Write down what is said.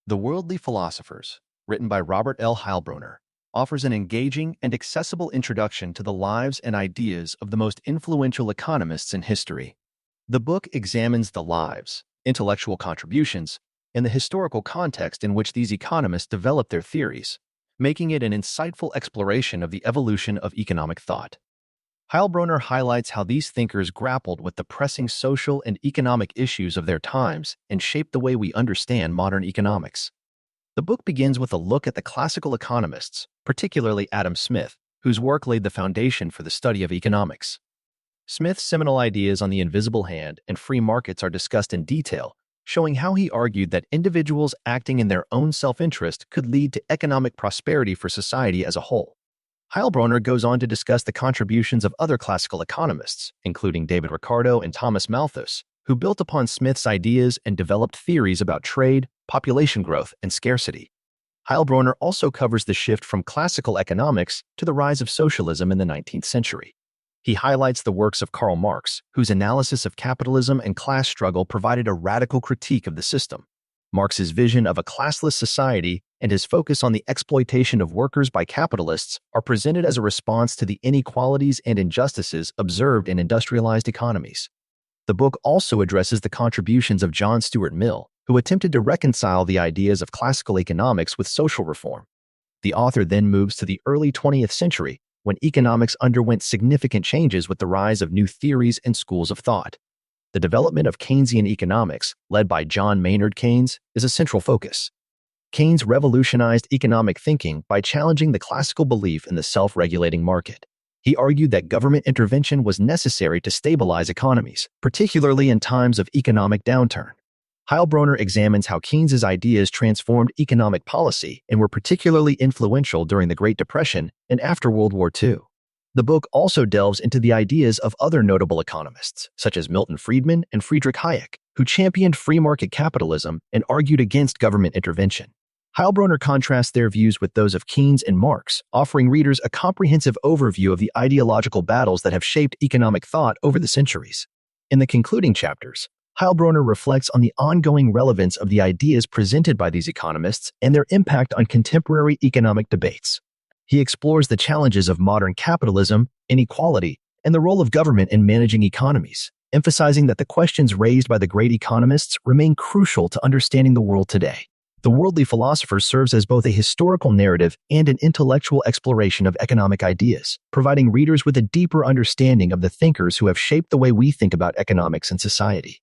The Worldly Philosophers, written by Robert L. Heilbroner, offers an engaging and accessible introduction to the lives and ideas of the most influential economists in history. The book examines the lives, intellectual contributions, and the historical context in which these economists developed their theories, making it an insightful exploration of the evolution of economic thought. Heilbroner highlights how these thinkers grappled with the pressing social and economic issues of their times and shaped the way we understand modern economics. The book begins with a look at the classical economists, particularly Adam Smith, whose work laid the foundation for the study of economics. Smith's seminal ideas on the invisible hand and free markets are discussed in detail, showing how he argued that individuals acting in their own self-interest could lead to economic prosperity for society as a whole. Heilbroner goes on to discuss the contributions of other classical economists, including David Ricardo and Thomas Malthus, who built upon Smith's ideas and developed theories about trade, population growth, and scarcity. Heilbroner also covers the shift from classical economics to the rise of socialism in the 19th century. He highlights the works of Karl Marx, whose analysis of capitalism and class struggle provided a radical critique of the system. Marx's vision of a classless society and his focus on the exploitation of workers by capitalists are presented as a response to the inequalities and injustices observed in industrialized economies. The book also addresses the contributions of John Stuart Mill, who attempted to reconcile the ideas of classical economics with social reform. The author then moves to the early 20th century, when economics underwent significant changes with the rise of new theories and schools of thought. The development of Keynesian economics, led by John Maynard Keynes, is a central focus. Keynes revolutionized economic thinking by challenging the classical belief in the self-regulating market. He argued that government intervention was necessary to stabilize economies, particularly in times of economic downturn. Heilbroner examines how Keynes's ideas transformed economic policy and were particularly influential during the Great Depression and after World War II. The book also delves into the ideas of other notable economists, such as Milton Friedman and Friedrich Hayek, who championed free market capitalism and argued against government intervention. Heilbroner contrasts their views with those of Keynes and Marx, offering readers a comprehensive overview of the ideological battles that have shaped economic thought over the centuries. In the concluding chapters, Heilbroner reflects on the ongoing relevance of the ideas presented by these economists and their impact on contemporary economic debates. He explores the challenges of modern capitalism, inequality, and the role of government in managing economies, emphasizing that the questions raised by the great economists remain crucial to understanding the world today. The Worldly Philosophers serves as both a historical narrative and an intellectual exploration of economic ideas, providing readers with a deeper understanding of the thinkers who have shaped the way we think about economics and society.